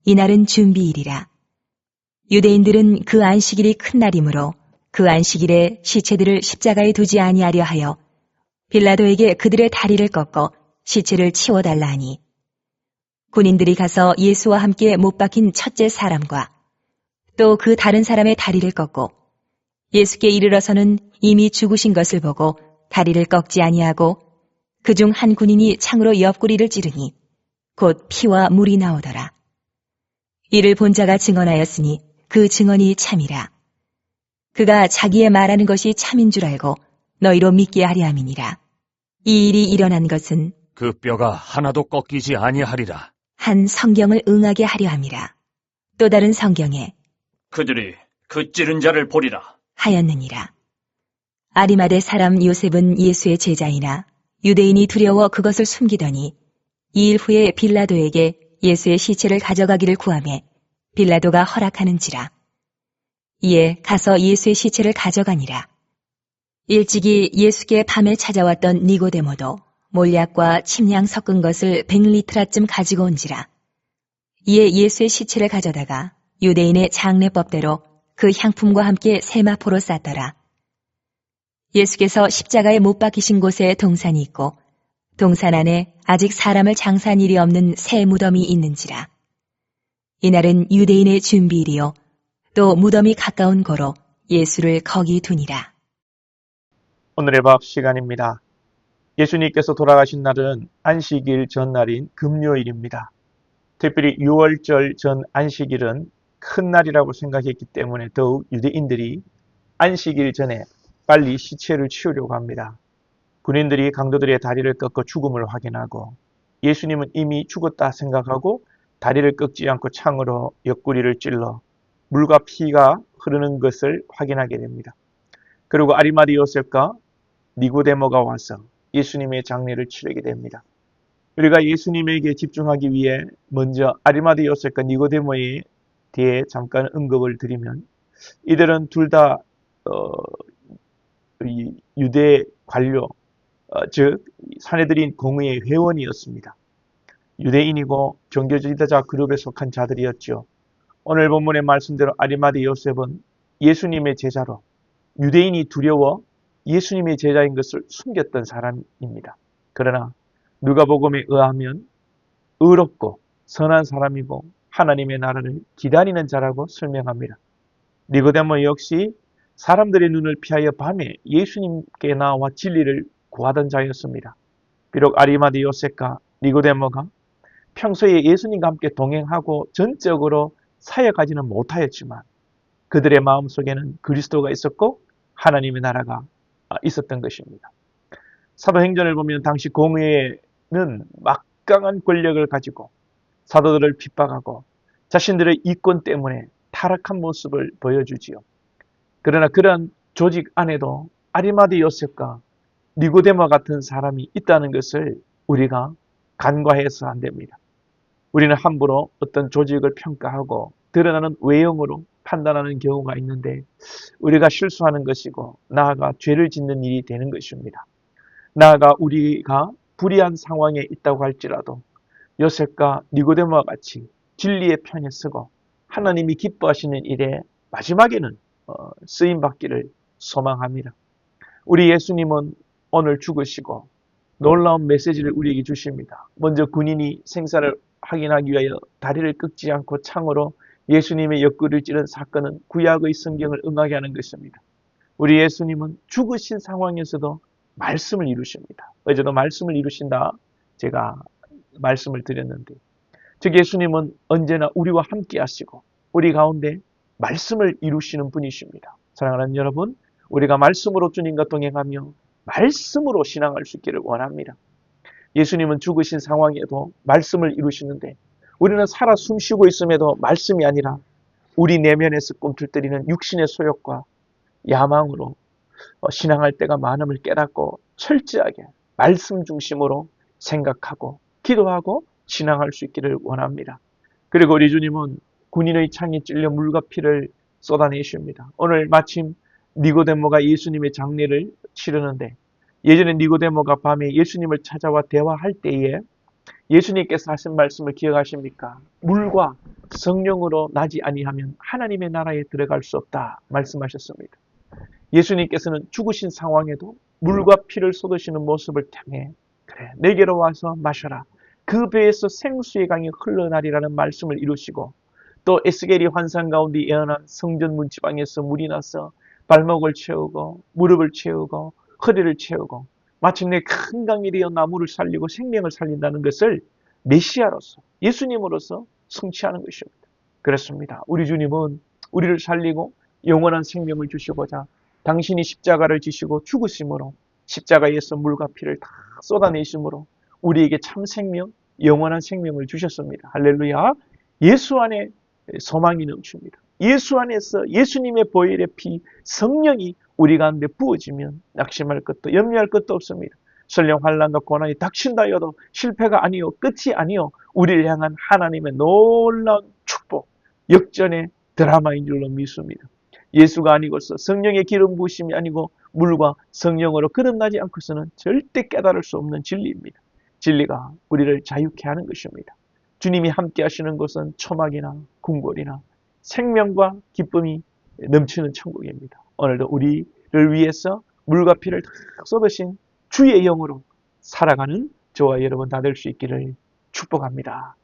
이날은 준비일이라. 유대인들은 그 안식일이 큰 날이므로 그 안식일에 시체들을 십자가에 두지 아니하려 하여 빌라도에게 그들의 다리를 꺾어 시체를 치워달라 하니, 군인들이 가서 예수와 함께 못 박힌 첫째 사람과 또 그 다른 사람의 다리를 꺾고 예수께 이르러서는 이미 죽으신 것을 보고 다리를 꺾지 아니하고 그중 한 군인이 창으로 옆구리를 찌르니 곧 피와 물이 나오더라. 이를 본 자가 증언하였으니 그 증언이 참이라. 그가 자기의 말하는 것이 참인 줄 알고 너희로 믿게 하려 함이니라. 이 일이 일어난 것은 그 뼈가 하나도 꺾이지 아니하리라. 한 성경을 응하게 하려 함이라. 또 다른 성경에 그들이 그 찌른 자를 보리라 하였느니라. 아리마대 사람 요셉은 예수의 제자이나 유대인이 두려워 그것을 숨기더니 2일 후에 빌라도에게 예수의 시체를 가져가기를 구하매 빌라도가 허락하는지라. 이에 가서 예수의 시체를 가져가니라. 일찍이 예수께 밤에 찾아왔던 니고데모도 몰약과 침량 섞은 것을 100리트라쯤 가지고 온지라. 이에 예수의 시체를 가져다가 유대인의 장례법대로 그 향품과 함께 세마포로 쌌더라. 예수께서 십자가에 못 박히신 곳에 동산이 있고 동산 안에 아직 사람을 장사한 일이 없는 새 무덤이 있는지라. 이날은 유대인의 준비일이요 또 무덤이 가까운 고로 예수를 거기 두니라. 오늘의 밥 시간입니다. 예수님께서 돌아가신 날은 안식일 전날인 금요일입니다. 특별히 6월절 전 안식일은 큰 날이라고 생각했기 때문에 더욱 유대인들이 안식일 전에 빨리 시체를 치우려고 합니다. 군인들이 강도들의 다리를 꺾어 죽음을 확인하고 예수님은 이미 죽었다 생각하고 다리를 꺾지 않고 창으로 옆구리를 찔러 물과 피가 흐르는 것을 확인하게 됩니다. 그리고 아리마대 요셉과 니고데모가 와서 예수님의 장례를 치르게 됩니다. 우리가 예수님에게 집중하기 위해 먼저 아리마대 요셉과 니고데모에 대해 잠깐 언급을 드리면, 이들은 둘 다 유대 관료, 즉 사내들인 공의의 회원이었습니다. 유대인이고 종교 지도자 그룹에 속한 자들이었죠. 오늘 본문의 말씀대로 아리마대 요셉은 예수님의 제자로 유대인이 두려워 예수님의 제자인 것을 숨겼던 사람입니다. 그러나 누가복음에 의하면 의롭고 선한 사람이고 하나님의 나라를 기다리는 자라고 설명합니다. 니고데모 역시 사람들의 눈을 피하여 밤에 예수님께 나와 진리를 구하던 자였습니다. 비록 아리마대 요셉과 니고데모가 평소에 예수님과 함께 동행하고 전적으로 사역하지는 못하였지만 그들의 마음속에는 그리스도가 있었고 하나님의 나라가 있었던 것입니다. 사도행전을 보면 당시 공의회는 막강한 권력을 가지고 사도들을 핍박하고 자신들의 이권 때문에 타락한 모습을 보여주지요. 그러나 그런 조직 안에도 아리마대 요셉과 니고데모 같은 사람이 있다는 것을 우리가 간과해서 안 됩니다. 우리는 함부로 어떤 조직을 평가하고 드러나는 외형으로 판단하는 경우가 있는데 우리가 실수하는 것이고 나아가 죄를 짓는 일이 되는 것입니다. 나아가 우리가 불의한 상황에 있다고 할지라도 요셉과 니고데모와 같이 진리의 편에 서고 하나님이 기뻐하시는 일에 마지막에는 쓰임받기를 소망합니다. 우리 예수님은 오늘 죽으시고 놀라운 메시지를 우리에게 주십니다. 먼저 군인이 생사를 확인하기 위하여 다리를 꺾지 않고 창으로 예수님의 옆구리를 찌른 사건은 구약의 성경을 응하게 하는 것입니다. 우리 예수님은 죽으신 상황에서도 말씀을 이루십니다. 어제도 말씀을 이루신다 제가 말씀을 드렸는데, 즉 예수님은 언제나 우리와 함께 하시고 우리 가운데 말씀을 이루시는 분이십니다. 사랑하는 여러분, 우리가 말씀으로 주님과 동행하며 말씀으로 신앙할 수 있기를 원합니다. 예수님은 죽으신 상황에도 말씀을 이루시는데 우리는 살아 숨쉬고 있음에도 말씀이 아니라 우리 내면에서 꿈틀거리는 육신의 소욕과 야망으로 신앙할 때가 많음을 깨닫고 철저하게 말씀 중심으로 생각하고 기도하고 신앙할 수 있기를 원합니다. 그리고 우리 주님은 군인의 창에 찔려 물과 피를 쏟아내십니다. 오늘 마침 니고데모가 예수님의 장례를 치르는데, 예전에 니고데모가 밤에 예수님을 찾아와 대화할 때에 예수님께서 하신 말씀을 기억하십니까? 물과 성령으로 나지 아니하면 하나님의 나라에 들어갈 수 없다 말씀하셨습니다. 예수님께서는 죽으신 상황에도 물과 피를 쏟으시는 모습을 통해 그래 내게로 와서 마셔라. 그 배에서 생수의 강이 흘러나리라는 말씀을 이루시고 또 에스겔이 환상 가운데 예언한 성전 문지방에서 물이 나서 발목을 채우고 무릎을 채우고 허리를 채우고 마침내 큰 강이 되어 나무를 살리고 생명을 살린다는 것을 메시아로서 예수님으로서 성취하는 것입니다. 그렇습니다. 우리 주님은 우리를 살리고 영원한 생명을 주시고자 당신이 십자가를 지시고 죽으심으로 십자가에서 물과 피를 다 쏟아내심으로 우리에게 참 생명, 영원한 생명을 주셨습니다. 할렐루야. 예수 안에 소망이 넘칩니다. 예수 안에서 예수님의 보혈의 피, 성령이 우리 가운데 부어지면 낙심할 것도 염려할 것도 없습니다. 설령 환난과 고난이 닥친다 해도 실패가 아니요 끝이 아니요 우리를 향한 하나님의 놀라운 축복, 역전의 드라마인 줄로 믿습니다. 예수가 아니고서 성령의 기름 부으심이 아니고 물과 성령으로 거듭나지 않고서는 절대 깨달을 수 없는 진리입니다. 진리가 우리를 자유케 하는 것입니다. 주님이 함께 하시는 곳은 초막이나 궁궐이나 생명과 기쁨이 넘치는 천국입니다. 오늘도 우리를 위해서 물과 피를 다 쏟으신 주의 영으로 살아가는 저와 여러분 다 될 수 있기를 축복합니다.